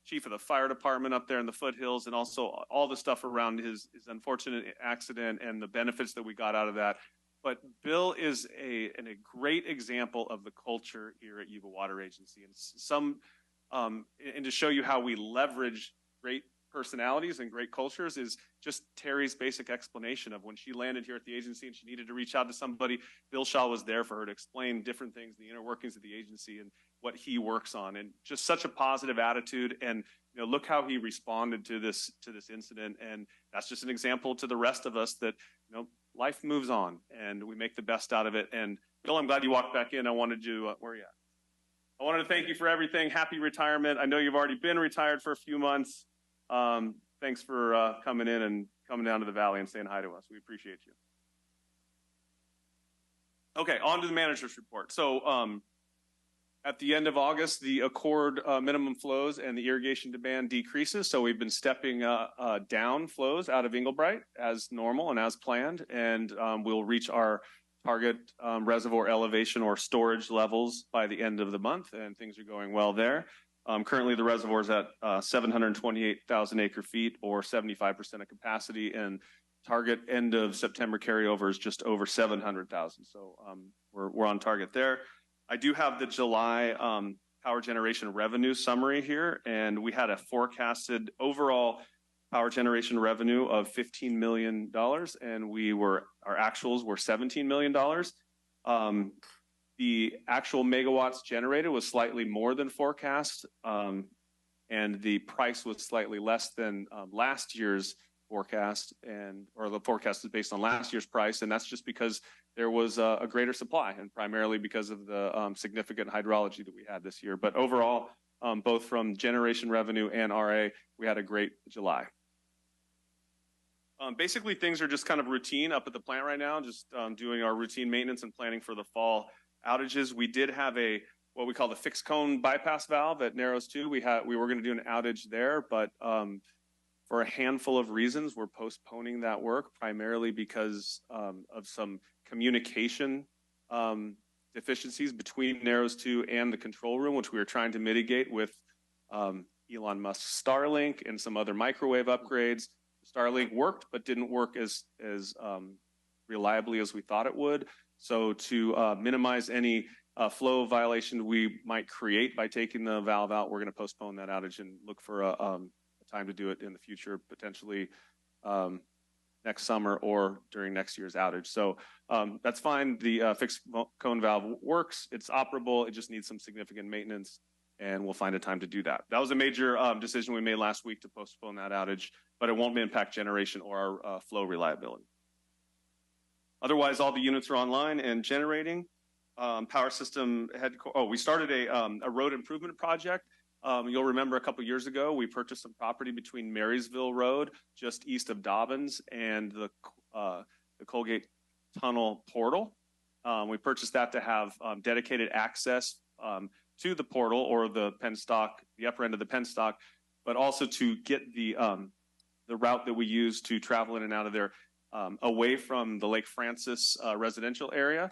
chief of the fire department up there in the foothills, and also all the stuff around his unfortunate accident and the benefits that we got out of that. But Bill is a great example of the culture here at Yuba Water Agency, and to show you how we leverage great personalities and great cultures is just Terry's basic explanation of when she landed here at the agency and she needed to reach out to somebody. Bill Shaw was there for her to explain different things, the inner workings of the agency and what he works on, and just such a positive attitude. And you know, look how he responded to this incident, and that's just an example to the rest of us that, you know, life moves on and we make the best out of it. And Bill, I'm glad you walked back in. I wanted to, where are you at? I wanted to thank you for everything. Happy retirement. I know you've already been retired for a few months. Thanks for coming in and coming down to the Valley and saying hi to us. We appreciate you. Okay, on to the manager's report. So at the end of August, the Accord minimum flows and the irrigation demand decreases. So we've been stepping down flows out of Englebright as normal and as planned, and we'll reach our target reservoir elevation or storage levels by the end of the month, and things are going well there. Currently, the reservoir is at 728,000 acre feet or 75% of capacity, and target end of September carryover is just over 700,000. So we're on target there. I do have the July power generation revenue summary here, and we had a forecasted overall power generation revenue of $15 million, and our actuals were $17 million. The actual megawatts generated was slightly more than forecast, and the price was slightly less than last year's forecast, or the forecast is based on last year's price, and that's just because there was a greater supply, and primarily because of the significant hydrology that we had this year. But overall, both from generation revenue and RA, we had a great July. Basically, things are just kind of routine up at the plant right now, just doing our routine maintenance and planning for the fall outages. We did have what we call the fixed cone bypass valve at Narrows 2. We were going to do an outage there, but for a handful of reasons, we're postponing that work, primarily because of some communication deficiencies between Narrows 2 and the control room, which we were trying to mitigate with Elon Musk's Starlink and some other microwave upgrades. Starlink worked, but didn't work as reliably as we thought it would. So to minimize any flow violation we might create by taking the valve out, we're going to postpone that outage and look for a time to do it in the future, potentially next summer or during next year's outage. So that's fine. The fixed cone valve works. It's operable. It just needs some significant maintenance, and we'll find a time to do that. That was a major decision we made last week to postpone that outage, but it won't impact generation or our flow reliability. Otherwise, all the units are online and generating. Power system we started a road improvement project. You'll remember a couple years ago, we purchased some property between Marysville Road, just east of Dobbins, and the Colgate Tunnel portal. We purchased that to have dedicated access to the portal or the penstock, the upper end of the penstock, but also to get the route that we use to travel in and out of there away from the Lake Francis residential area.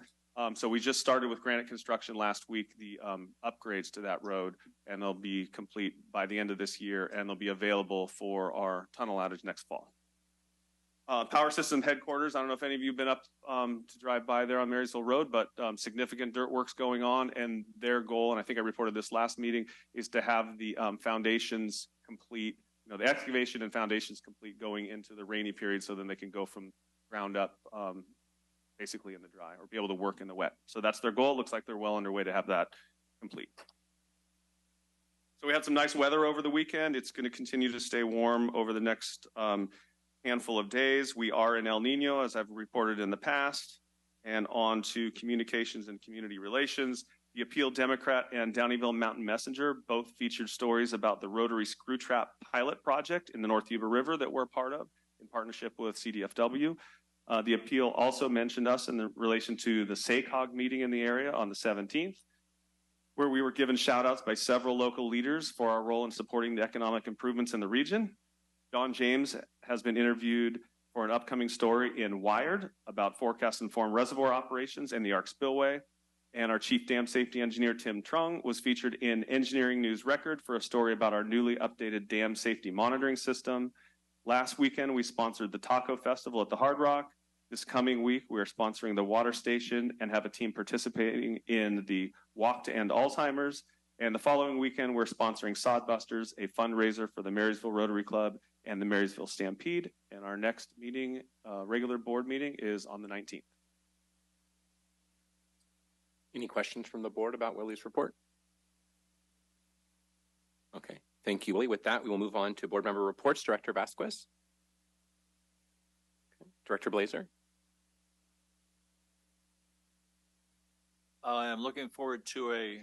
So we just started with granite construction last week, the upgrades to that road, and they'll be complete by the end of this year, and they'll be available for our tunnel outage next fall. Power system headquarters, I don't know if any of you have been up to drive by there on Marysville Road, but significant dirt works going on, and their goal, and I think I reported this last meeting, is to have the foundations complete, the excavation and foundations complete going into the rainy period, so then they can go from ground up basically in the dry, or be able to work in the wet. So that's their goal. It looks like they're well underway to have that complete. So we had some nice weather over the weekend. It's going to continue to stay warm over the next handful of days. We are in El Nino, as I've reported in the past. And on to communications and community relations. The Appeal Democrat and Downeyville Mountain Messenger both featured stories about the Rotary Screw Trap pilot project in the North Yuba River that we're a part of in partnership with CDFW. The Appeal also mentioned us in relation to the SACOG meeting in the area on the 17th, where we were given shout outs by several local leaders for our role in supporting the economic improvements in the region. Don James has been interviewed for an upcoming story in Wired about forecast-informed reservoir operations and the Ark Spillway. And our Chief Dam Safety Engineer, Tim Trung, was featured in Engineering News Record for a story about our newly updated dam safety monitoring system. Last weekend, we sponsored the Taco Festival at the Hard Rock. This coming week, we are sponsoring the water station and have a team participating in the Walk to End Alzheimer's. And the following weekend, we're sponsoring Sodbusters, a fundraiser for the Marysville Rotary Club and the Marysville Stampede. And our next meeting, regular board meeting, is on the 19th. Any questions from the board about Willie's report? Okay, thank you, Willie. With that, we will move on to board member reports. Director Vasquez. Okay. Director Blazer. I'm looking forward to a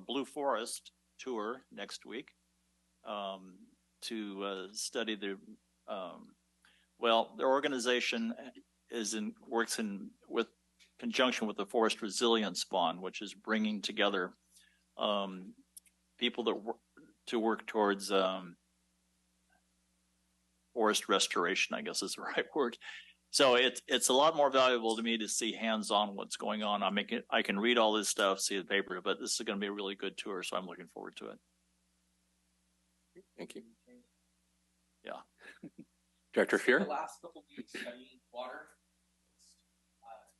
Blue Forest tour next week to study the. Well, their organization works in with conjunction with the Forest Resilience Fund, which is bringing together people that work towards forest restoration, I guess is the right word. So it's a lot more valuable to me to see hands-on what's going on. I can read all this stuff, see the paper, but this is going to be a really good tour, so I'm looking forward to it. Thank you. Yeah. Director Fear? The last couple of weeks studying water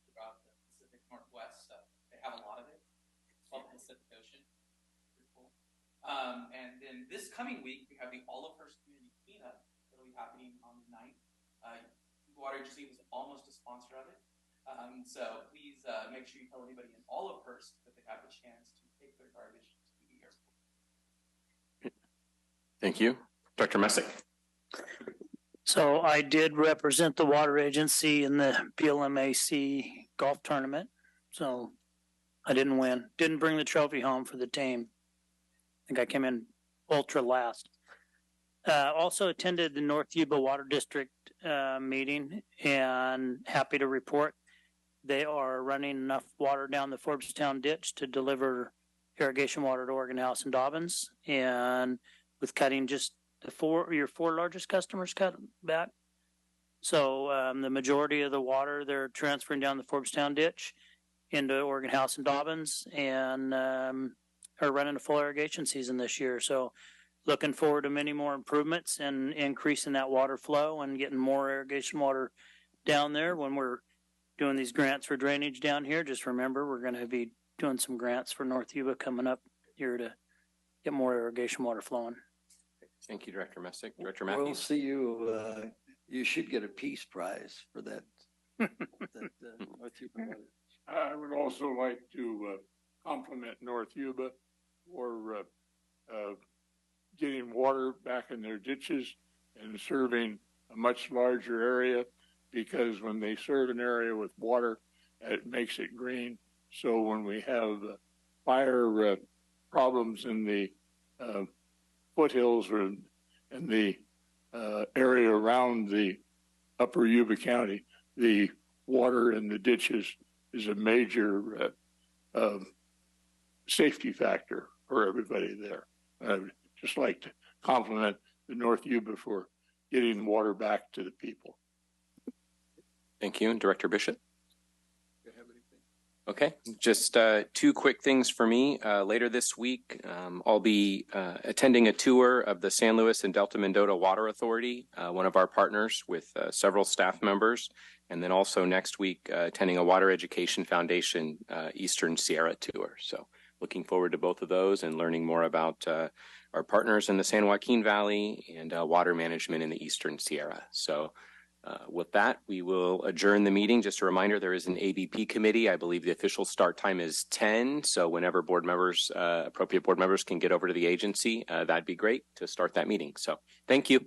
throughout the Pacific Northwest. They have a lot of it. It's called the Pacific Ocean. Pretty cool. And then this coming week, we have the Olivehurst Community Cleanup that'll be happening on the 9th. Water Agency was almost a sponsor of it. So please make sure you tell anybody in Olivehurst that they have a chance to take their garbage to the airport. Thank you. Dr. Messick? So I did represent the water agency in the PLMAC golf tournament. So I didn't win. Didn't bring the trophy home for the team. I think I came in ultra last. Also attended the North Yuba Water District meeting, and happy to report they are running enough water down the Forbes-town ditch to deliver irrigation water to Oregon House and Dobbins, and with cutting just your four largest customers cut back. So the majority of the water they're transferring down the Forbes-town ditch into Oregon House and Dobbins, and are running a full irrigation season this year. So looking forward to many more improvements and increasing that water flow and getting more irrigation water down there. When we're doing these grants for drainage down here, just remember we're going to be doing some grants for North Yuba coming up here to get more irrigation water flowing. Thank you, Director Messick. Director We'll Matthews? see you. You should get a peace prize for that. North Yuba water. I would also like to compliment North Yuba for getting water back in their ditches and serving a much larger area, because when they serve an area with water, it makes it green. So when we have fire problems in the foothills or in the area around the upper Yuba County, the water in the ditches is a major safety factor for everybody there. I would just like to compliment the North Yuba for getting water back to the people. Thank you. And Director Bishop? Okay, just two quick things for me. Later this week, I'll be attending a tour of the San Luis and Delta Mendota Water Authority, one of our partners, with several staff members. And then also next week, attending a Water Education Foundation Eastern Sierra tour. So looking forward to both of those and learning more about our partners in the San Joaquin Valley and water management in the Eastern Sierra. So with that, we will adjourn the meeting. Just a reminder, there is an ABP committee. I believe the official start time is 10. So whenever board members, appropriate board members can get over to the agency, that'd be great to start that meeting. So thank you.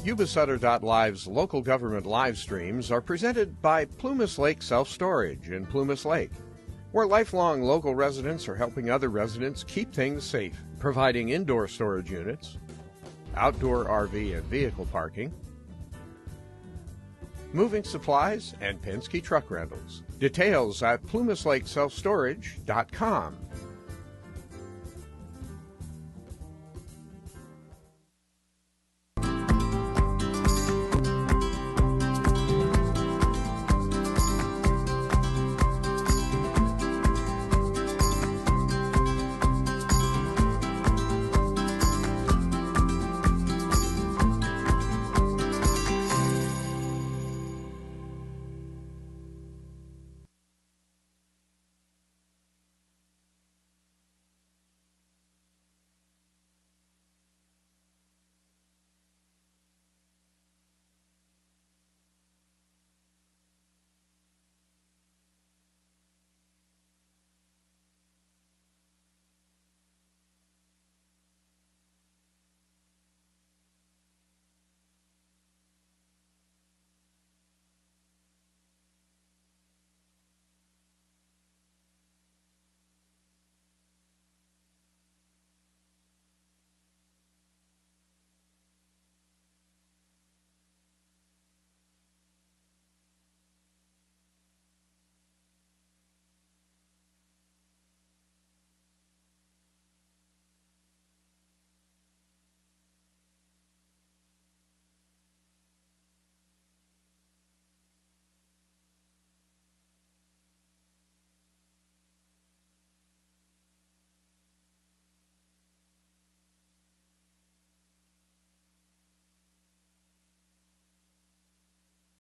Yuba-Sutter.live's local government live streams are presented by Plumas Lake Self-Storage in Plumas Lake, where lifelong local residents are helping other residents keep things safe, providing indoor storage units, outdoor RV and vehicle parking, moving supplies, and Penske truck rentals. Details at plumaslakeselfstorage.com.